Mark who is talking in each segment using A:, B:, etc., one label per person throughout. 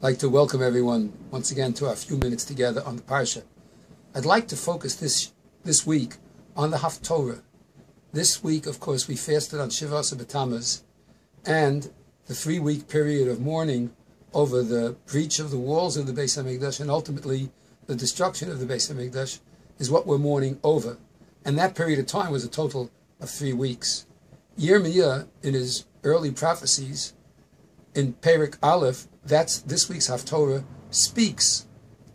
A: like to welcome everyone once again to our few minutes together on the Parsha. I'd like to focus this week on the Haftorah. This week, of course, we fasted on Shivas B'Tammuz and the 3-week period of mourning over the breach of the walls of the Beis HaMikdash and ultimately the destruction of the Beis HaMikdash is what we're mourning over. And that period of time was a total of 3 weeks. Yirmiyah, in his early prophecies, in Perek Aleph, that's this week's Haftorah, speaks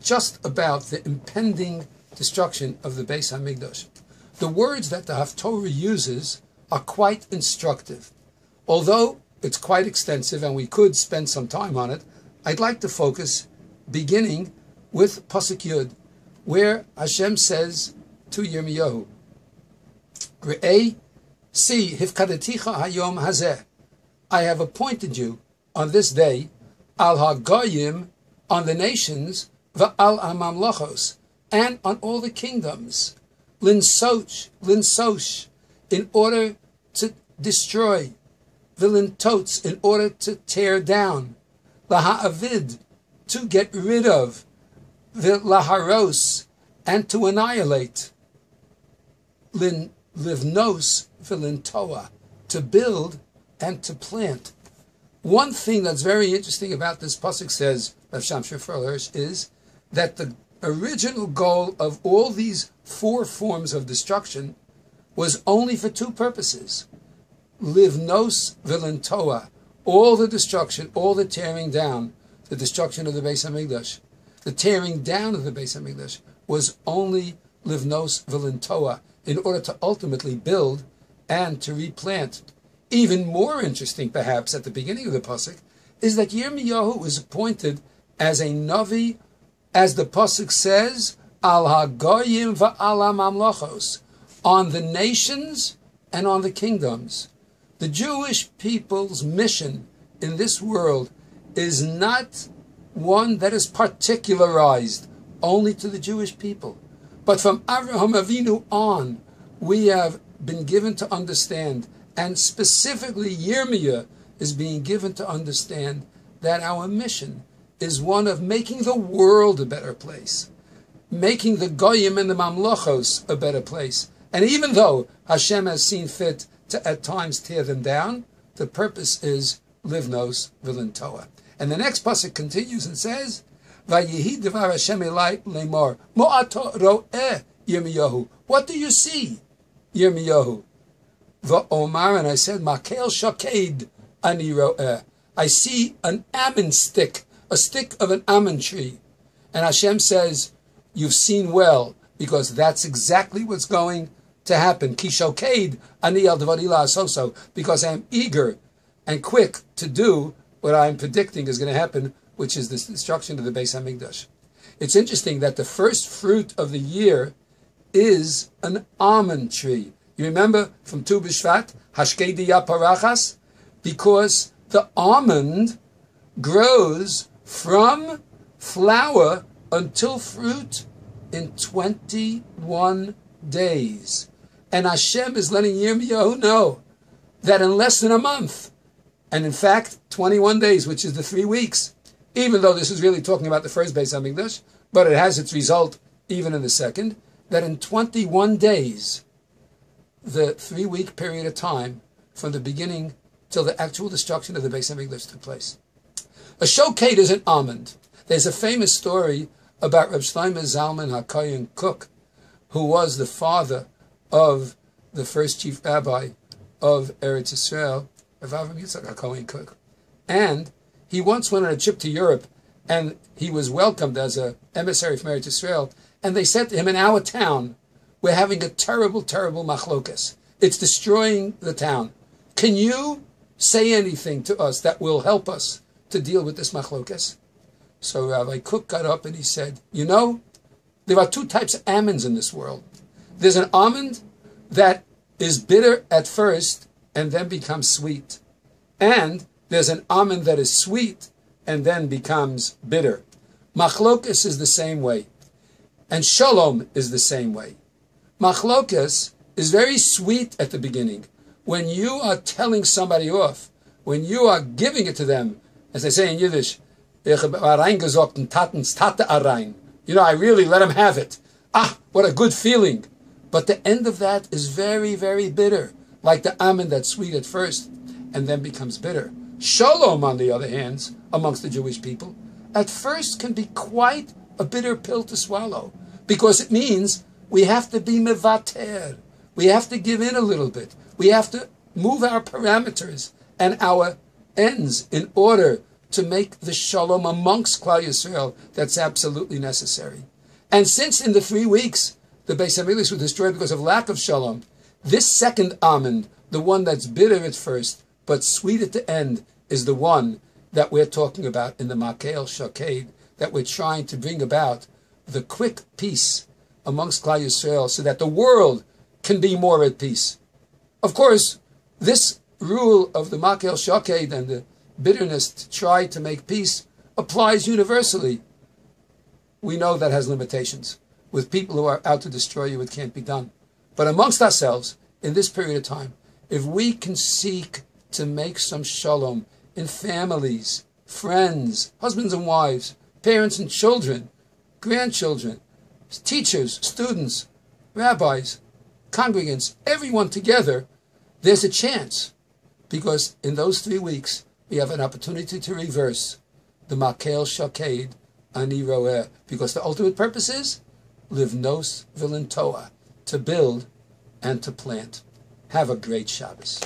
A: just about the impending destruction of the Beis HaMikdash. The words that the Haftorah uses are quite instructive. Although it's quite extensive and we could spend some time on it, I'd like to focus beginning with Pasuk Yud, where Hashem says to Yirmiyahu, Re'ei, see, hifkadeticha hayom hazeh, I have appointed you on this day, al hagoyim, on the nations, va'al amamlachos, and on all the kingdoms, linsoch, in order to destroy, vilintotes, in order to tear down, laha'avid, to get rid of, vilaharos, and to annihilate, livnos, vilintoa, to build and to plant. One thing that's very interesting about this pasuk, says Rav Shamshon Hirsch, is that the original goal of all these 4 forms of destruction was only for 2 purposes. Livnos vilintoa, all the destruction, all the tearing down, the destruction of the Beis HaMikdash. The tearing down of the Beis HaMikdash was only livnos vilintoa, in order to ultimately build and to replant. Even more interesting, perhaps, at the beginning of the pasuk, is that Yirmiyahu was appointed as a Navi, as the pasuk says, al hagoyim va'al mamlachos, on the nations and on the kingdoms. The Jewish people's mission in this world is not one that is particularized only to the Jewish people. But from Avraham Avinu on, we have been given to understand, and specifically Yirmiyah is being given to understand, that our mission is one of making the world a better place, making the Goyim and the Mamlachos a better place. And even though Hashem has seen fit to at times tear them down, the purpose is livnos vilintoa. And the next pasuk continues and says, Vayihi devar Hashem elai lemor, mo'ato ro'eh Yirmiyahu. What do you see, Yirmiyahu? Va'omar, and I said, Makel shaked ani ro'eh. I see an almond stick, a stick of an almond tree. And Hashem says, you've seen well, because that's exactly what's going to happen. Ki shoked ani al dvarila asoso, because I am eager and quick to do what I'm predicting is going to happen, which is the destruction of the Beis HaMikdash. It's interesting that the first fruit of the year is an almond tree. You remember from Tu B'Shvat, Hashkedi Yaparachas? Because the almond grows from flower until fruit in 21 days. And Hashem is letting Yirmiyahu know that in less than a month, and in fact, 21 days, which is the 3 weeks, even though this is really talking about the first Beis HaMikdash, but it has its result even in the second, that in 21 days, the 3-week period of time from the beginning till the actual destruction of the Beis HaMikdash took place. A shoked is an almond. There's a famous story about Reb Shlomo Zalman HaKohen Kook, who was the father of the first chief rabbi of Eretz Yisrael, Rav Avram Yitzchak HaKohen Kook. And he once went on a trip to Europe, and he was welcomed as an emissary from Eretz Yisrael, and they said to him, in our town, we're having a terrible, terrible machlokas. It's destroying the town. Can you say anything to us that will help us to deal with this machlokas? So Rabbi Kook got up and he said, you know, there are 2 types of almonds in this world. There's an almond that is bitter at first and then becomes sweet. And there's an almond that is sweet and then becomes bitter. Machlokas is the same way. And shalom is the same way. Machlokas is very sweet at the beginning. When you are telling somebody off, when you are giving it to them, as they say in Yiddish, Ich habe reingesorgt in Tatens Tate rein. I really let him have it. What a good feeling. But the end of that is very, very bitter. Like the almond that's sweet at first and then becomes bitter. Shalom, on the other hand, amongst the Jewish people, at first can be quite a bitter pill to swallow. Because it means we have to be mevater. We have to give in a little bit. We have to move our parameters and our ends in order to make the shalom amongst Klal Yisrael that's absolutely necessary. And since in the 3 weeks the Beis Hamikdash was destroyed because of lack of shalom, this second almond, the one that's bitter at first but sweet at the end, is the one that we're talking about in the Makel Shaked, that we're trying to bring about the quick peace amongst Klal Yisrael so that the world can be more at peace. Of course, this rule of the Makel Shaked and the bitterness to try to make peace applies universally. We know that has limitations. With people who are out to destroy you, it can't be done. But amongst ourselves, in this period of time, if we can seek to make some shalom in families, friends, husbands and wives, parents and children, grandchildren, teachers, students, rabbis, congregants, everyone together, there's a chance. Because in those 3 weeks, we have an opportunity to reverse the Makel Shaked Ani Roeh. Because the ultimate purpose is Livnos Vilintoa, to build and to plant. Have a great Shabbos.